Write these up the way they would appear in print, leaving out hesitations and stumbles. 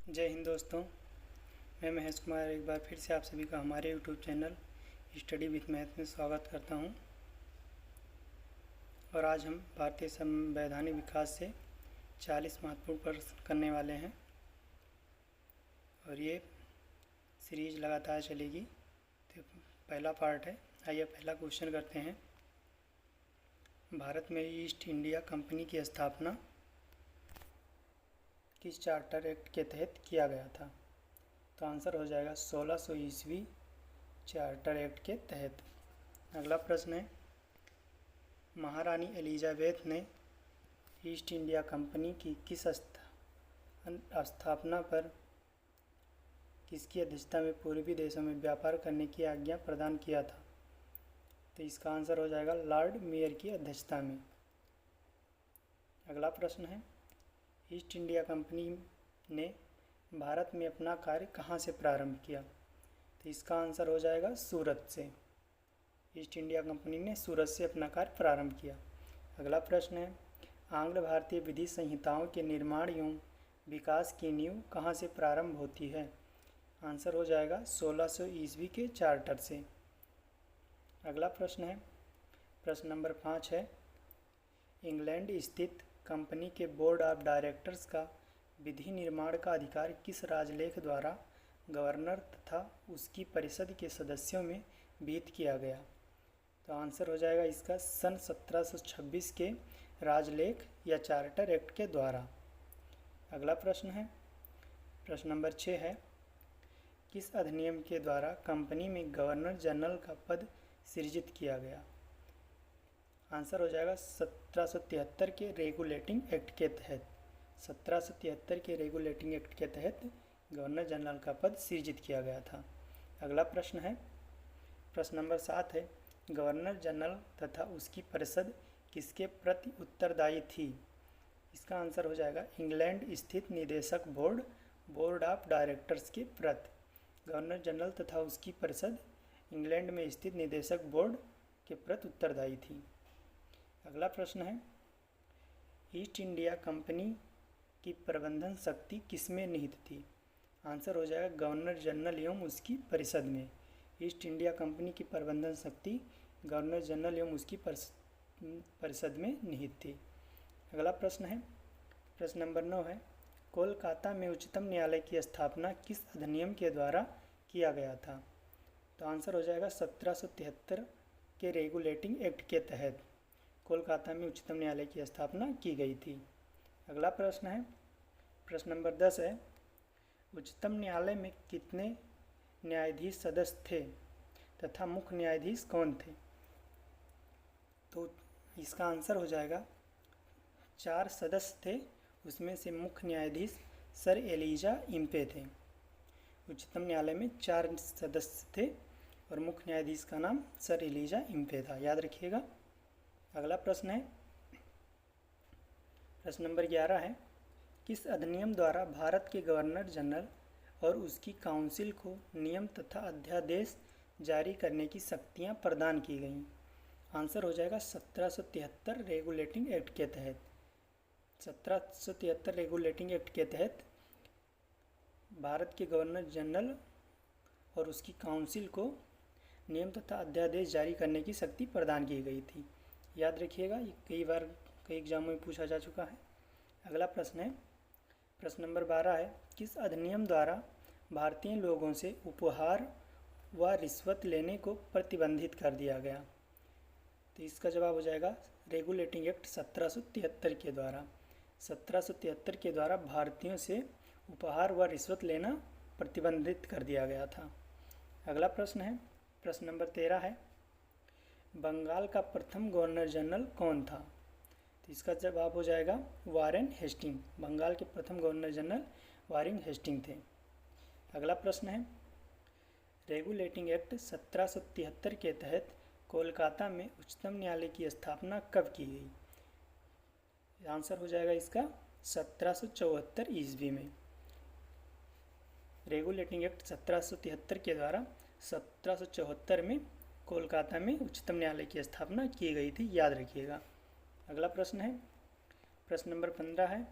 जय हिंद दोस्तों। मैं महेश कुमार एक बार फिर से आप सभी का हमारे YouTube channel study with math में स्वागत करता हूं। और आज हम भारतीय संवैधानिक विकास से 40 महत्वपूर्ण प्रश्न करने वाले हैं और ये सीरीज लगातार चलेगी। तो पहला पार्ट है। आइए पहला क्वेश्चन करते हैं। भारत में ईस्ट इंडिया कंपनी की स्थापना किस चार्टर एक्ट के तहत किया गया था? तो आंसर हो जाएगा 1600 ईस्वी चार्टर एक्ट के तहत। अगला प्रश्न है, महारानी एलिजाबेथ ने ईस्ट इंडिया कंपनी की किस स्थापना पर किसकी अध्यक्षता में पूर्वी देशों में व्यापार करने की आज्ञा प्रदान किया था? तो इसका आंसर हो जाएगा लॉर्ड मेयर की अध्यक्षता में। अगला प्रश्न है, ईस्ट इंडिया कंपनी ने भारत में अपना कार्य कहाँ से प्रारंभ किया? तो इसका आंसर हो जाएगा सूरत से। ईस्ट इंडिया कंपनी ने सूरत से अपना कार्य प्रारंभ किया। अगला प्रश्न है, आंग्ल भारतीय विधि संहिताओं के निर्माण एवं विकास की नींव कहाँ से प्रारंभ होती है? आंसर हो जाएगा 1600 ईस्वी के चार्टर से। अगला प्रश्न है, प्रश्न नंबर 5 है, इंग्लैंड स्थित कंपनी के बोर्ड ऑफ डायरेक्टर्स का विधि निर्माण का अधिकार किस राजलेख द्वारा गवर्नर तथा उसकी परिषद के सदस्यों में विहित किया गया? तो आंसर हो जाएगा इसका सन 1726 के राजलेख या चार्टर एक्ट के द्वारा। अगला प्रश्न है, प्रश्न नंबर 6 है, किस अधिनियम के द्वारा कंपनी में गवर्नर जनरल का पद सृजित किया गया? आंसर हो जाएगा 1773 के रेगुलेटिंग एक्ट के तहत। 1773 के रेगुलेटिंग एक्ट के तहत गवर्नर जनरल का पद सृजित किया गया था। अगला प्रश्न है, प्रश्न नंबर 7 है, गवर्नर जनरल तथा उसकी परिषद किसके प्रति उत्तरदायी थी? इसका आंसर हो जाएगा इंग्लैंड स्थित निदेशक बोर्ड ऑफ डायरेक्टर्स के प्रति। गवर्नर जनरल तथा उसकी परिषद इंग्लैंड में स्थित निदेशक बोर्ड के प्रति उत्तरदायी थी। अगला प्रश्न है, ईस्ट इंडिया कंपनी की प्रबंधन शक्ति किसमें निहित थी? आंसर हो जाएगा गवर्नर जनरल एवं उसकी परिषद में। ईस्ट इंडिया कंपनी की प्रबंधन शक्ति गवर्नर जनरल एवं उसकी परिषद में निहित थी। अगला प्रश्न है, प्रश्न नंबर 9 है, कोलकाता में उच्चतम न्यायालय की स्थापना किस अधिनियम के द्वारा किया गया था? तो आंसर हो जाएगा 1773 के रेगुलेटिंग एक्ट के तहत कोलकाता में उच्चतम न्यायालय की स्थापना की गई थी। अगला प्रश्न है, प्रश्न नंबर 10 है, उच्चतम न्यायालय में कितने न्यायाधीश सदस्य थे तथा मुख्य न्यायाधीश कौन थे? तो इसका आंसर हो जाएगा 4 सदस्य थे, उसमें से मुख्य न्यायाधीश सर एलिजा इम्पे थे। उच्चतम न्यायालय में 4 सदस्य थे और मुख्य न्यायाधीश का नाम सर एलिजा इम्पे था, याद रखिएगा। अगला प्रश्न है, प्रश्न नंबर 11 है, किस अधिनियम द्वारा भारत के गवर्नर जनरल और उसकी काउंसिल को नियम तथा अध्यादेश जारी करने की शक्तियां प्रदान की गईं? आंसर हो जाएगा 1773 रेगुलेटिंग एक्ट के तहत। 1773 रेगुलेटिंग एक्ट के तहत भारत के गवर्नर जनरल और उसकी काउंसिल को नियम तथा अध्यादेश जारी करने की शक्ति प्रदान की गई थी, याद रखिएगा। ये कई बार कई एग्जामों में पूछा जा चुका है। अगला प्रश्न है, प्रश्न नंबर 12 है, किस अधिनियम द्वारा भारतीय लोगों से उपहार व रिश्वत लेने को प्रतिबंधित कर दिया गया? तो इसका जवाब हो जाएगा रेगुलेटिंग एक्ट 1773 के द्वारा। 1773 के द्वारा भारतीयों से उपहार व रिश्वत लेना प्रतिबंधित कर दिया गया था। अगला प्रश्न है, प्रश्न नंबर 13 है, बंगाल का प्रथम गवर्नर जनरल कौन था? तो इसका जवाब हो जाएगा वारेन हेस्टिंग। बंगाल के प्रथम गवर्नर जनरल वारेन हेस्टिंग थे। अगला प्रश्न है, रेगुलेटिंग एक्ट 1773 के तहत कोलकाता में उच्चतम न्यायालय की स्थापना कब की गई? आंसर हो जाएगा इसका 1774 ईस्वी में। रेगुलेटिंग एक्ट 1773 के द्वारा 1774 में कोलकाता में उच्चतम न्यायालय की स्थापना की गई थी, याद रखिएगा। अगला प्रश्न है, प्रश्न नंबर 15 है,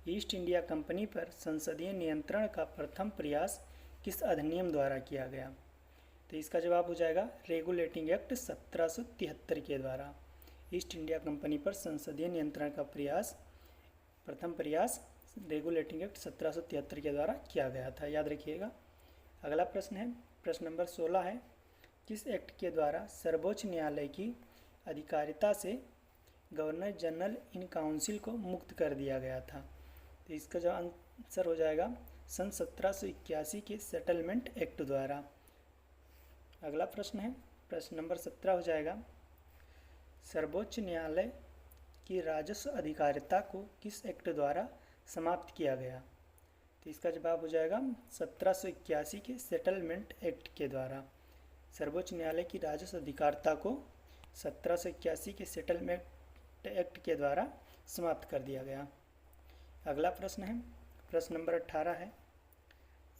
ईस्ट इंडिया कंपनी पर संसदीय नियंत्रण का प्रथम प्रयास किस अधिनियम द्वारा किया गया? तो इसका जवाब हो जाएगा रेगुलेटिंग एक्ट 1773 के द्वारा। ईस्ट इंडिया कंपनी पर संसदीय नियंत्रण का प्रथम प्रयास रेगुलेटिंग एक्ट 1773 के द्वारा किया गया था, याद रखिएगा। अगला प्रश्न है, प्रश्न नंबर 16 है, किस एक्ट के द्वारा सर्वोच्च न्यायालय की अधिकारिता से गवर्नर जनरल इन काउंसिल को मुक्त कर दिया गया था? तो इसका जो आंसर हो जाएगा सन 1781 के सेटलमेंट एक्ट द्वारा। अगला प्रश्न है, प्रश्न नंबर 17 हो जाएगा, सर्वोच्च न्यायालय की राजस्व अधिकारिता को किस एक्ट द्वारा समाप्त किया गया? तो इसका जवाब हो जाएगा 1781 के सेटलमेंट एक्ट के द्वारा। सर्वोच्च न्यायालय की राजस्व अधिकारिता को 1781 के सेटलमेंट एक्ट के द्वारा समाप्त कर दिया गया। अगला प्रश्न है, प्रश्न नंबर 18 है,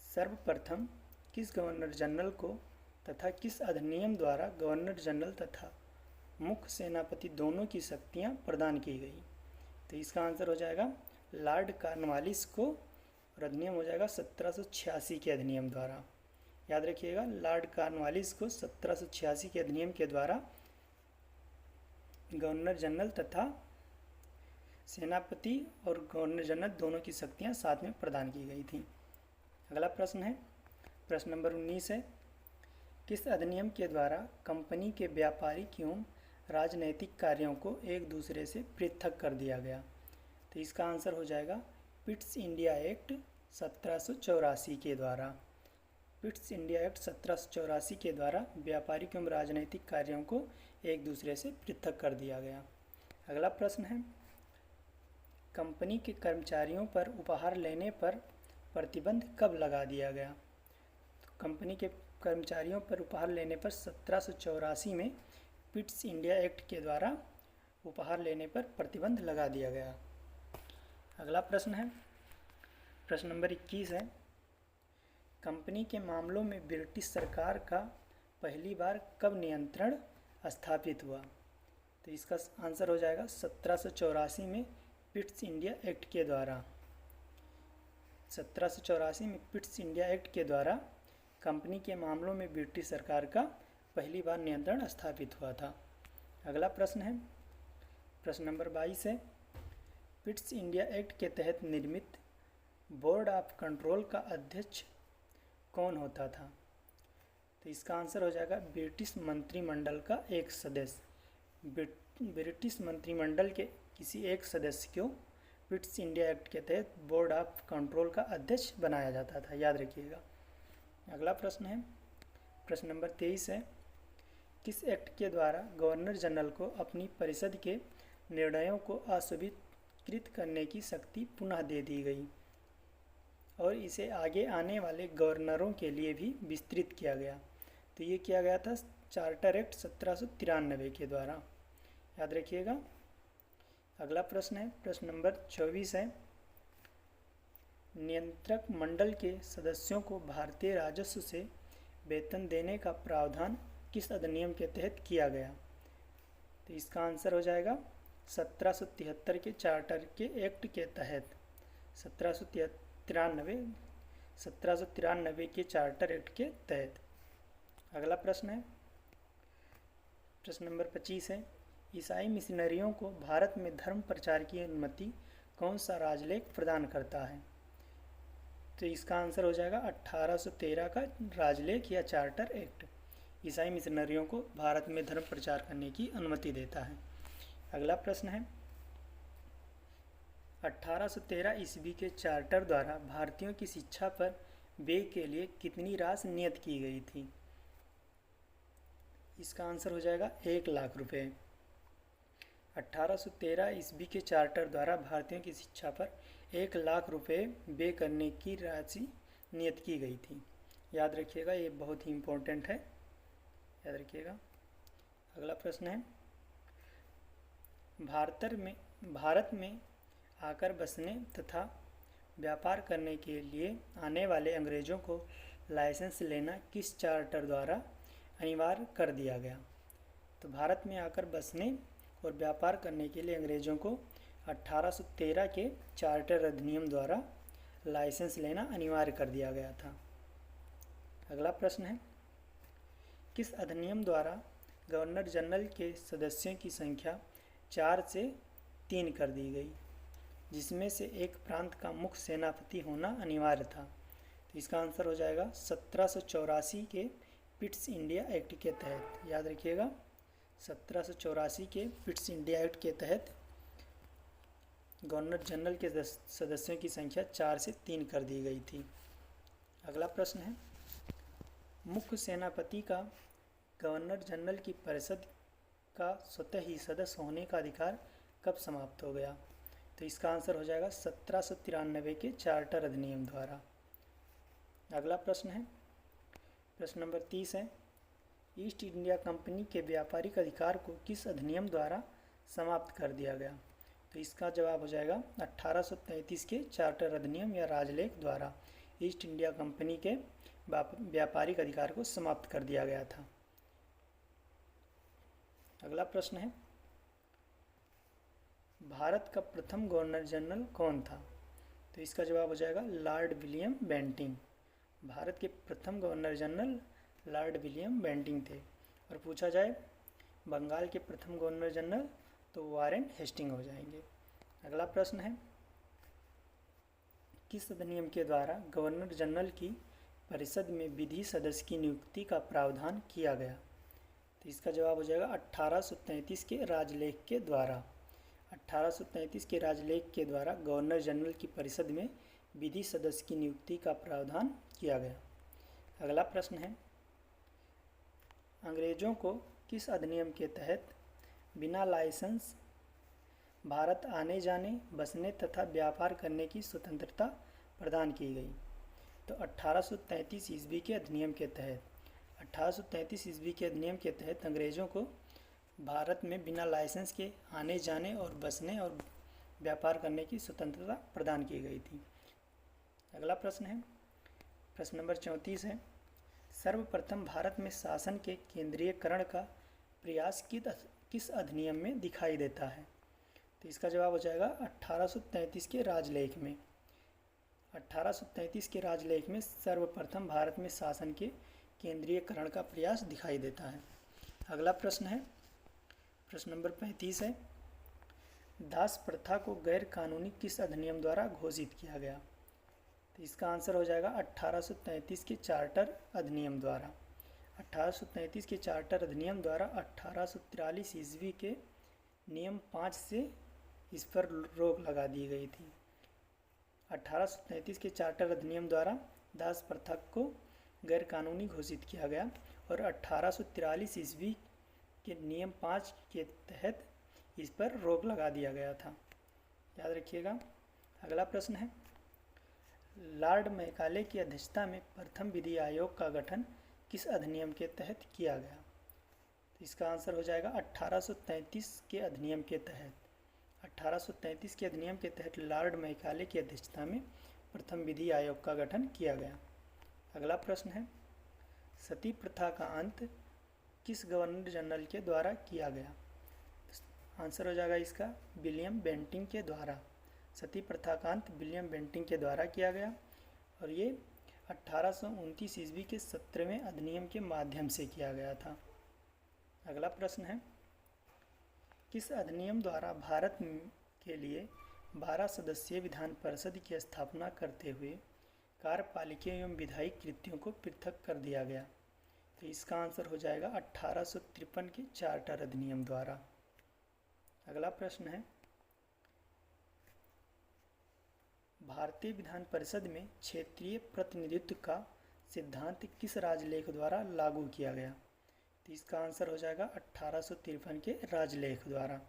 सर्वप्रथम किस गवर्नर जनरल को तथा किस अधिनियम द्वारा गवर्नर जनरल तथा मुख्य सेनापति दोनों की शक्तियां प्रदान की गई? तो इसका आंसर हो जाएगा लॉर्ड कॉर्नवालिस को, और अधिनियम हो जाएगा 1786 के अधिनियम द्वारा। याद रखिएगा, लॉर्ड कॉर्नवालिस को 1786 के अधिनियम के द्वारा गवर्नर जनरल तथा सेनापति और गवर्नर जनरल दोनों की शक्तियां साथ में प्रदान की गई थी। अगला प्रश्न है, प्रश्न नंबर 19 है, किस अधिनियम के द्वारा कंपनी के व्यापारिक एवं राजनैतिक कार्यों को एक दूसरे से पृथक कर दिया गया? तो इसका आंसर हो जाएगा पिट्स इंडिया एक्ट 1784 के द्वारा। पिट्स इंडिया एक्ट 1784 के द्वारा व्यापारिक एवं राजनैतिक कार्यों को एक दूसरे से पृथक कर दिया गया। अगला प्रश्न है, कंपनी के कर्मचारियों पर उपहार लेने पर प्रतिबंध कब लगा दिया गया? तो कंपनी के कर्मचारियों पर उपहार लेने पर 1784 में पिट्स इंडिया एक्ट के द्वारा उपहार लेने पर प्रतिबंध लगा दिया गया। अगला प्रश्न है, प्रश्न नंबर 21 है, कंपनी के मामलों में ब्रिटिश सरकार का पहली बार कब नियंत्रण स्थापित हुआ? तो इसका आंसर हो जाएगा 1784 में पिट्स इंडिया एक्ट के द्वारा। 1784 में पिट्स इंडिया एक्ट के द्वारा कंपनी के मामलों में ब्रिटिश सरकार का पहली बार नियंत्रण स्थापित हुआ था। अगला प्रश्न है, प्रश्न नंबर 22 है, पिट्स इंडिया एक्ट के तहत निर्मित बोर्ड ऑफ कंट्रोल का अध्यक्ष कौन होता था? तो इसका आंसर हो जाएगा ब्रिटिश मंत्रिमंडल का एक सदस्य। ब्रिटिश मंत्रिमंडल के किसी एक सदस्य को पिट्स इंडिया एक्ट के तहत बोर्ड ऑफ कंट्रोल का अध्यक्ष बनाया जाता था, याद रखिएगा। अगला प्रश्न है, प्रश्न नंबर 23 है, किस एक्ट के द्वारा गवर्नर जनरल को अपनी परिषद के निर्णयों को अस्वीकृत करने की शक्ति पुनः दे दी गई और इसे आगे आने वाले गवर्नरों के लिए भी विस्तृत किया गया? तो ये किया गया था चार्टर एक्ट 1793 के द्वारा, याद रखिएगा। अगला प्रश्न है, प्रश्न नंबर 24 है, नियंत्रक मंडल के सदस्यों को भारतीय राजस्व से वेतन देने का प्रावधान किस अधिनियम के तहत किया गया? तो इसका आंसर हो जाएगा 1773 के चार्टर के एक्ट के तहत। 1793 के चार्टर एक्ट के तहत। अगला प्रश्न है, प्रश्न नंबर 25 है, ईसाई मिशनरियों को भारत में धर्म प्रचार की अनुमति कौन सा राजलेख प्रदान करता है? तो इसका आंसर हो जाएगा 1813 का राजलेख या चार्टर एक्ट ईसाई मिशनरियों को भारत में धर्म प्रचार करने की अनुमति देता है। अगला प्रश्न है, 1813 ईस्वी के चार्टर द्वारा भारतीयों की शिक्षा पर व्यय के लिए कितनी राशि नियत की गई थी? इसका आंसर हो जाएगा 1 लाख रुपए। 1813 ईस्वी के चार्टर द्वारा भारतीयों की शिक्षा पर 1 लाख रुपए व्यय करने की राशि नियत की गई थी, याद रखिएगा, ये बहुत ही इम्पोर्टेंट है, याद रखिएगा। अगला प्रश्न है, भारत में आकर बसने तथा व्यापार करने के लिए आने वाले अंग्रेज़ों को लाइसेंस लेना किस चार्टर द्वारा अनिवार्य कर दिया गया? तो भारत में आकर बसने और व्यापार करने के लिए अंग्रेज़ों को 1813 के चार्टर अधिनियम द्वारा लाइसेंस लेना अनिवार्य कर दिया गया था। अगला प्रश्न है, किस अधिनियम द्वारा गवर्नर जनरल के सदस्यों की संख्या 4 से 3 कर दी गई, जिसमें से एक प्रांत का मुख्य सेनापति होना अनिवार्य था? तो इसका आंसर हो जाएगा 1784 के पिट्स इंडिया एक्ट के तहत। याद रखिएगा, 1784 के पिट्स इंडिया एक्ट के तहत गवर्नर जनरल के सदस्यों की संख्या 4 से 3 कर दी गई थी। अगला प्रश्न है, मुख्य सेनापति का गवर्नर जनरल की परिषद का स्वतः ही सदस्य होने का अधिकार कब समाप्त हो गया? तो इसका आंसर हो जाएगा 1793 के चार्टर अधिनियम द्वारा। अगला प्रश्न है, प्रश्न नंबर 30 है, ईस्ट इंडिया कंपनी के व्यापारिक अधिकार को किस अधिनियम द्वारा समाप्त कर दिया गया? तो इसका जवाब हो जाएगा 1833 के चार्टर अधिनियम या राजलेख द्वारा ईस्ट इंडिया कंपनी के व्यापारिक अधिकार को समाप्त कर दिया गया था। अगला प्रश्न है, भारत का प्रथम गवर्नर जनरल कौन था? तो इसका जवाब हो जाएगा लॉर्ड विलियम बेंटिंक। भारत के प्रथम governor general Lord William Bentinck थे। और पूछा जाए बंगाल के प्रथम गवर्नर जनरल तो वारेन हेस्टिंग हो जाएंगे। अगला प्रश्न है, किस अधिनियम के द्वारा गवर्नर जनरल की परिषद में विधि सदस्य की नियुक्ति का प्रावधान किया गया? तो इसका जवाब हो जाएगा 1833 के राजलेख के द्वारा। 1833 के राजलेख के द्वारा गवर्नर जनरल की परिषद में विधि सदस्य की नियुक्ति का प्रावधान किया गया। अगला प्रश्न है, अंग्रेजों को किस अधिनियम के तहत बिना लाइसेंस भारत आने जाने, बसने तथा व्यापार करने की स्वतंत्रता प्रदान की गई? तो 1833 ईस्वी के अधिनियम के तहत 1833 ईस्वी के अधिनियम के तहत अंग्रेज़ों को भारत में बिना लाइसेंस के आने जाने और बसने और व्यापार करने की स्वतंत्रता प्रदान की गई थी। अगला प्रश्न है, प्रश्न नंबर 34 है, सर्वप्रथम भारत में शासन के केंद्रीयकरण का प्रयास किस अधिनियम में दिखाई देता है? तो इसका जवाब हो जाएगा 1833 के राजलेख में। 1833 के राजलेख में सर्वप्रथम भारत में शासन के केंद्रीयकरण का प्रयास दिखाई देता है। अगला प्रश्न है, प्रश्न नंबर 35 है, दास प्रथा को गैर कानूनी किस अधिनियम द्वारा घोषित किया गया? तो इसका आंसर हो जाएगा 1833 के चार्टर अधिनियम द्वारा। 1833 के चार्टर अधिनियम द्वारा 1843 ईस्वी के नियम 5 से इस पर रोक लगा दी गई थी। 1833 के चार्टर अधिनियम द्वारा दास प्रथा को गैर कानूनी घोषित किया गया और 1843 ईस्वी के नियम 5 के तहत इस पर रोक लगा दिया गया था। याद रखिएगा। अगला प्रश्न है, लॉर्ड मैकाले की अध्यक्षता में प्रथम विधि आयोग का गठन किस अधिनियम के तहत किया गया? तो इसका आंसर हो जाएगा 1833 के अधिनियम के तहत। 1833 के अधिनियम के तहत लॉर्ड मैकाले की अध्यक्षता में प्रथम विधि आयोग का गठन किया गया। अगला प्रश्न है, सती प्रथा का अंत किस गवर्नर जनरल के द्वारा किया गया? आंसर हो जाएगा इसका विलियम बेंटिंक के द्वारा। सती प्रथा का अंत विलियम बेंटिंक के द्वारा किया गया और ये 1829 ईस्वी के 17वें अधिनियम के माध्यम से किया गया था। अगला प्रश्न है, किस अधिनियम द्वारा भारत के लिए 12 सदस्यीय विधान परिषद की स्थापना करते हुए कार्यपालिका एवं विधायी कृतियों को पृथक कर दिया गया? तो इसका आंसर हो जाएगा 1853 के चार्टर अधिनियम द्वारा। अगला प्रश्न है, भारतीय विधान परिषद में क्षेत्रीय प्रतिनिधित्व का सिद्धांत किस राजलेख द्वारा लागू किया गया? तो इसका आंसर हो जाएगा 1853 के राजलेख द्वारा।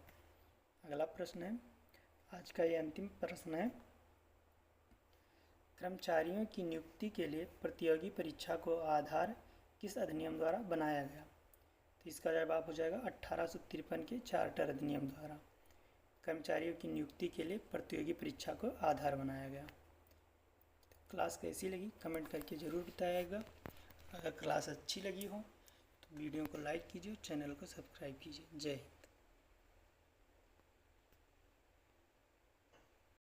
अगला प्रश्न है, आज का ये अंतिम प्रश्न है, कर्मचारियों की नियुक्ति के लिए प्रतियोगी परीक्षा को आधार किस अधिनियम द्वारा बनाया गया? तो इसका जवाब हो जाएगा 1853 के चार्टर अधिनियम द्वारा कर्मचारियों की नियुक्ति के लिए प्रतियोगी परीक्षा को आधार बनाया गया। क्लास कैसी लगी कमेंट करके ज़रूर बताइएगा। अगर क्लास अच्छी लगी हो तो वीडियो को लाइक कीजिए, चैनल को सब्सक्राइब कीजिए। जय हिंद।